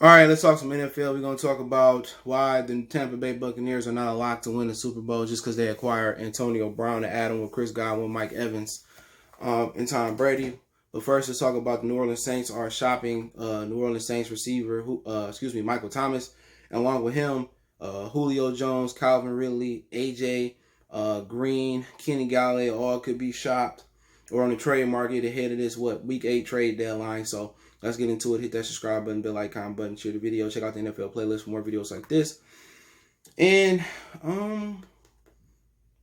All right, let's talk some NFL. We're going to talk about why the Tampa Bay Buccaneers are not a lock to win the Super Bowl just because they acquired Antonio Brown to add him with Chris Godwin, Mike Evans, and Tom Brady. But first, let's talk about the New Orleans Saints are shopping New Orleans Saints receiver, Michael Thomas, and along with him, Julio Jones, Calvin Ridley, AJ Green, Kenny Galladay, all could be shopped or on the trade market ahead of this week 8 trade deadline. So let's get into it. Hit that subscribe button, bell icon button, share the video, check out the NFL playlist for more videos like this. And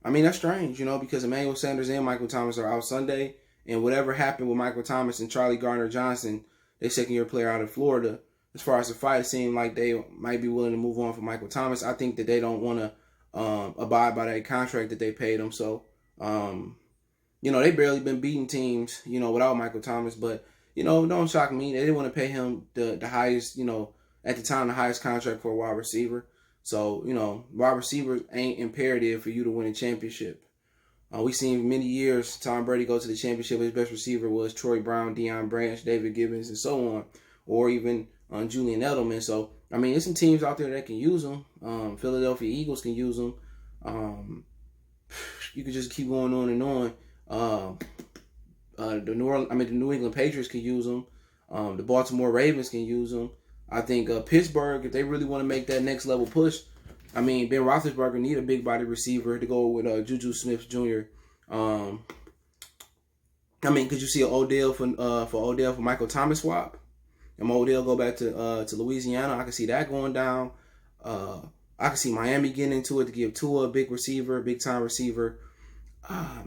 that's strange, because Emmanuel Sanders and Michael Thomas are out Sunday, and whatever happened with Michael Thomas and Charlie Gardner-Johnson, their second-year player out of Florida, as far as the fight, it seemed like they might be willing to move on for Michael Thomas. I think that they don't want to abide by that contract that they paid him. So, they barely been beating teams, without Michael Thomas. But, don't shock me. They didn't want to pay him the highest, at the time, the highest contract for a wide receiver. So, wide receivers ain't imperative for you to win a championship. We've seen many years Tom Brady go to the championship. His best receiver was Troy Brown, Deion Branch, David Gibbons, and so on. Or even Julian Edelman. So, there's some teams out there that can use them. Philadelphia Eagles can use them. You could just keep going on and on. The New England Patriots can use them. The Baltimore Ravens can use them. I think Pittsburgh, if they really want to make that next level push, Ben Roethlisberger need a big body receiver to go with Juju Smith Jr. Could you see an Odell for Michael Thomas swap? And Odell go back to Louisiana. I can see that going down. I can see Miami getting into it to give Tua a big receiver, big time receiver.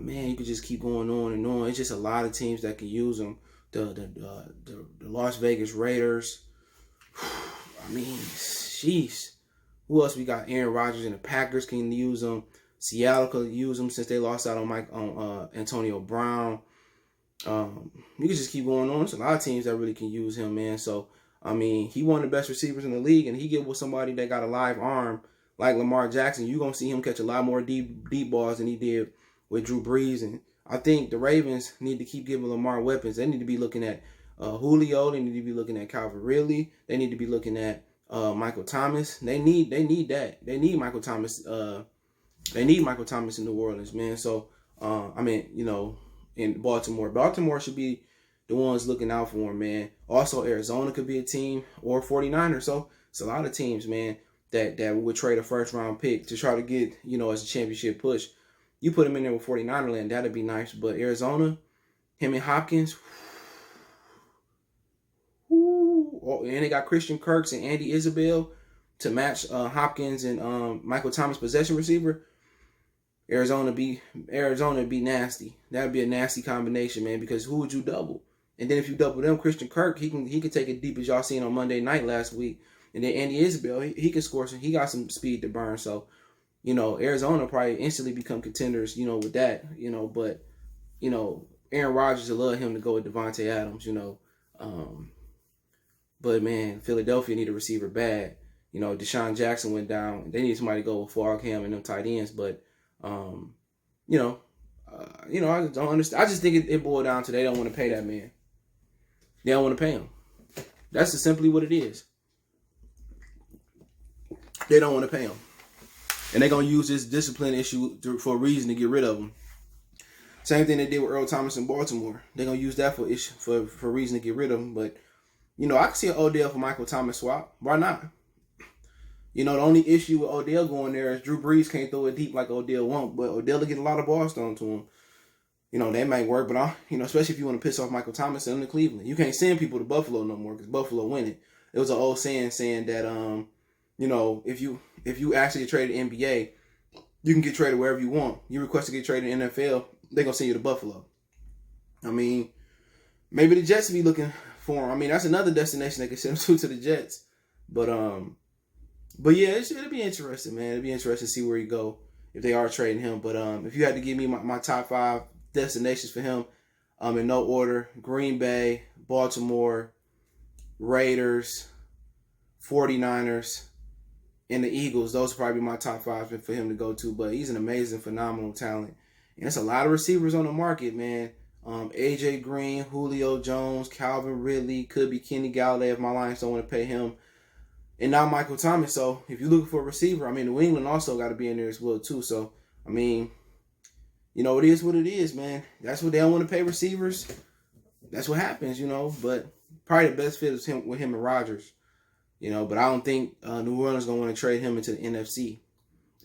You could just keep going on and on. It's just a lot of teams that can use them. The Las Vegas Raiders. Sheesh. Who else we got? Aaron Rodgers and the Packers can use them. Seattle could use them since they lost out on Antonio Brown. You can just keep going on. There's a lot of teams that really can use him, man. So, he one of the best receivers in the league, and he get with somebody that got a live arm like Lamar Jackson. You're going to see him catch a lot more deep balls than he did with Drew Brees. And I think the Ravens need to keep giving Lamar weapons. They need to be looking at Julio. They need to be looking at Calvin Ridley. They need to be looking at Michael Thomas. They need that. They need Michael Thomas. They need Michael Thomas in New Orleans, man. So, in Baltimore. Baltimore should be the ones looking out for him, man. Also, Arizona could be a team, or 49ers. So it's a lot of teams, man, that would trade a first-round pick to try to get, as a championship push. You put him in there with 49er land, that'd be nice. But Arizona, him and Hopkins, and they got Christian Kirks and Andy Isabel to match Hopkins and Michael Thomas possession receiver. Arizona be nasty. That'd be a nasty combination, man, because who would you double? And then if you double them, Christian Kirk, he can take it deep, as y'all seen on Monday night last week. And then Andy Isabel, he can score some. He got some speed to burn. So, Arizona probably instantly become contenders, with that, But, Aaron Rodgers would love him to go with Devontae Adams, But, man, Philadelphia need a receiver bad. Deshaun Jackson went down. They need somebody to go with Fargham and them tight ends. But, I just don't understand. I just think it boiled down to they don't want to pay that man. They don't want to pay him. That's just simply what it is. They don't want to pay him. And they're going to use this discipline issue for a reason to get rid of him. Same thing they did with Earl Thomas in Baltimore. They're going to use that for a reason to get rid of him. But, I can see an Odell for Michael Thomas swap. Why not? The only issue with Odell going there is Drew Brees can't throw it deep like Odell won't. But Odell will get a lot of balls thrown to him. They might work, but especially if you want to piss off Michael Thomas, send him to Cleveland. You can't send people to Buffalo no more because Buffalo winning. It was an old saying that if you actually get traded to NBA, you can get traded wherever you want. You request to get traded to NFL, they're gonna send you to Buffalo. Maybe the Jets will be looking for him. That's another destination they can send him to the Jets. But yeah, it'll be interesting, man. It'll be interesting to see where he go if they are trading him. But if you had to give me my top 5 destinations for him, in no order: Green Bay, Baltimore, Raiders, 49ers, and the Eagles. Those would probably be my top 5 for him to go to. But he's an amazing, phenomenal talent. And there's a lot of receivers on the market, man. AJ Green, Julio Jones, Calvin Ridley, could be Kenny Galladay if my Lions don't want to pay him. and now Michael Thomas. So if you're looking for a receiver, I mean, New England also got to be in there as well too. So I mean, it is what it is, man. That's what they don't want to pay receivers. That's what happens, But probably the best fit is with him and Rodgers, But I don't think New Orleans gonna want to trade him into the NFC.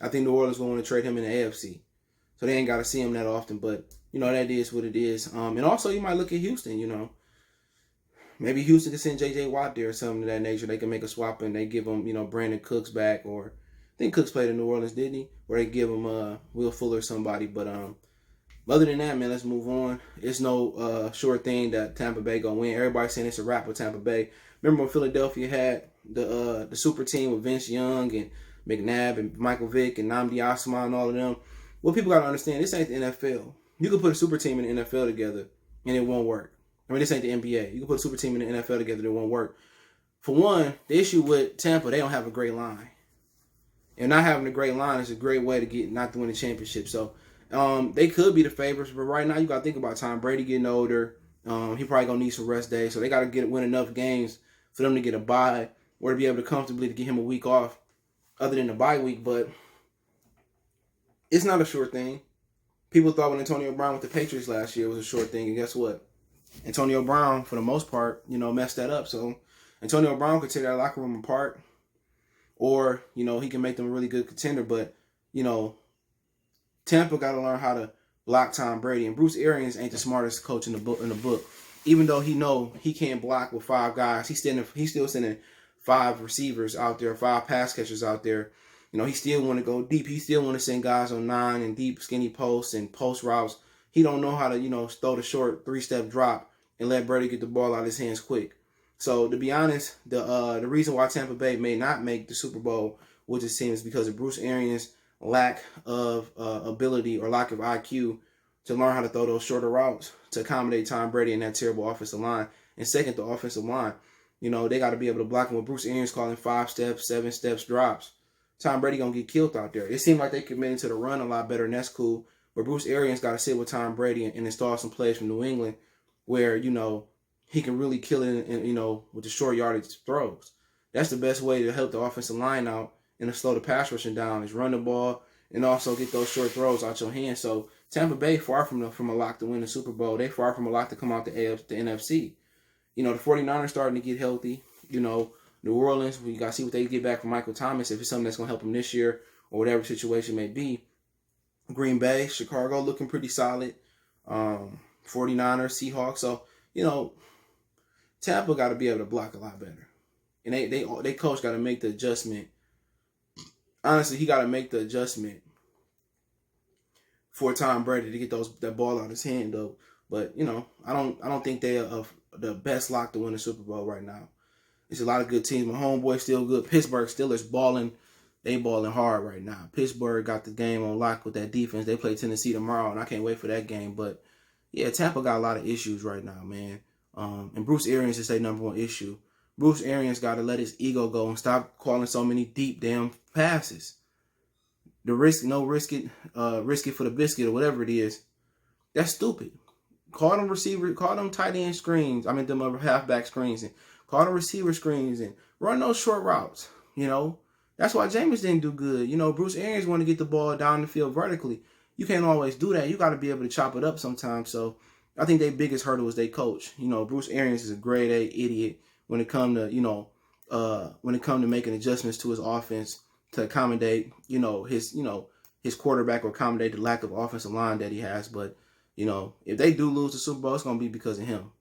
I think New Orleans gonna want to trade him in the AFC. So they ain't got to see him that often. But that is what it is. And also you might look at Houston, Maybe Houston could send J.J. Watt there or something of that nature. They can make a swap and they give him, Brandon Cooks back, or I think Cooks played in New Orleans, didn't he? Or they give him Will Fuller or somebody. But other than that, man, let's move on. It's no sure thing that Tampa Bay gonna win. Everybody's saying it's a wrap with Tampa Bay. Remember when Philadelphia had the super team with Vince Young and McNabb and Michael Vick and Nnamdi Asomugha and all of them? Well, people gotta understand, this ain't the NFL. You can put a super team in the NFL together and it won't work. I mean, this ain't the NBA. You can put a super team in the NFL together, it won't work. For one, the issue with Tampa, they don't have a great line. And not having a great line is a great way to get not to win the championship. So they could be the favorites, but right now you got to think about Tom Brady getting older. He probably going to need some rest days. So they got to win enough games for them to get a bye or to be able to comfortably to get him a week off other than the bye week. But it's not a sure thing. People thought when Antonio Brown with the Patriots last year it was a sure thing. And guess what? Antonio Brown, for the most part, messed that up. So Antonio Brown could tear that locker room apart, or, he can make them a really good contender. But, Tampa got to learn how to block Tom Brady. And Bruce Arians ain't the smartest coach in the book. Even though he can't block with 5 guys, he's still sending 5 receivers out there, 5 pass catchers out there. He still want to go deep. He still want to send guys on 9 and deep skinny posts and post routes. He don't know how to, throw the short 3-step drop and let Brady get the ball out of his hands quick. So to be honest, the reason why Tampa Bay may not make the Super Bowl, which it seems, because of Bruce Arians' lack of ability or lack of IQ to learn how to throw those shorter routes to accommodate Tom Brady and that terrible offensive line. And second, the offensive line. They got to be able to block him with Bruce Arians calling 5 steps, 7 steps drops. Tom Brady going to get killed out there. It seemed like they committed to the run a lot better, and that's cool. But Bruce Arians got to sit with Tom Brady and install some plays from New England where, he can really kill it, with the short yardage throws. That's the best way to help the offensive line out and to slow the pass rushing down is run the ball and also get those short throws out your hands. So Tampa Bay far from a lock to win the Super Bowl. They far from a lock to come out the NFC. The 49ers starting to get healthy. New Orleans, we got to see what they get back from Michael Thomas, if it's something that's going to help them this year or whatever situation may be. Green Bay, Chicago looking pretty solid. 49ers, Seahawks. So, Tampa got to be able to block a lot better. And they coach got to make the adjustment. Honestly, he got to make the adjustment for Tom Brady to get that ball out of his hand, though. But, I don't think they are the best lock to win the Super Bowl right now. It's a lot of good teams. My homeboy's still good. Pittsburgh Steelers balling. They balling hard right now. Pittsburgh got the game on lock with that defense. They play Tennessee tomorrow, and I can't wait for that game. But, yeah, Tampa got a lot of issues right now, man. And Bruce Arians is their number one issue. Bruce Arians got to let his ego go and stop calling so many deep damn passes. Risk it for the biscuit or whatever it is. That's stupid. Call them tight end screens. I mean, them halfback screens, and call them receiver screens and run those short routes. That's why Jameis didn't do good. Bruce Arians want to get the ball down the field vertically. You can't always do that. You got to be able to chop it up sometimes. So I think their biggest hurdle is their coach. Bruce Arians is a grade A idiot when it come to making adjustments to his offense to accommodate, his quarterback or accommodate the lack of offensive line that he has. But, if they do lose the Super Bowl, it's going to be because of him.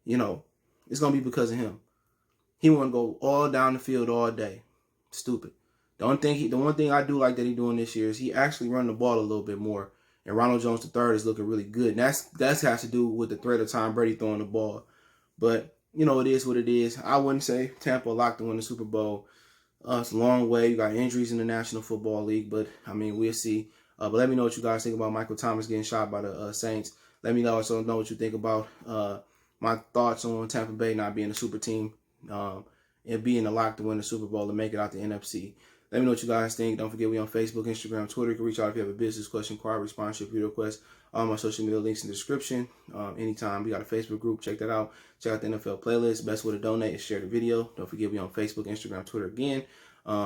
It's going to be because of him. He want to go all down the field all day. Stupid. The one thing I do like that he's doing this year is he actually run the ball a little bit more. And Ronald Jones III is looking really good. And that has to do with the threat of Tom Brady throwing the ball. But, it is what it is. I wouldn't say Tampa locked to win the Super Bowl. It's a long way. You got injuries in the National Football League. But, we'll see. But let me know what you guys think about Michael Thomas getting shot by the Saints. Let me also know what you think about my thoughts on Tampa Bay not being a super team and being a lock to win the Super Bowl and make it out the NFC. Let me know what you guys think. Don't forget we on Facebook, Instagram, Twitter. You can reach out if you have a business question, inquiry, sponsorship, video request. All my social media links in the description. Anytime. We got a Facebook group. Check that out. Check out the NFL playlist. Best way to donate is share the video. Don't forget me on Facebook, Instagram, Twitter again.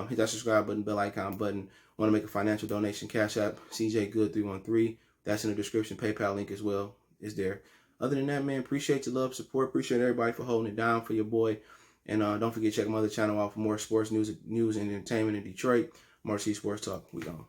Hit that subscribe button, bell icon button. Want to make a financial donation? Cash App, CJ Good 313. That's in the description. PayPal link as well is there. Other than that, man, appreciate your love, support. Appreciate everybody for holding it down for your boy. And don't forget to check my other channel out for more sports news and entertainment in Detroit. Marcy Sports Talk. We gone.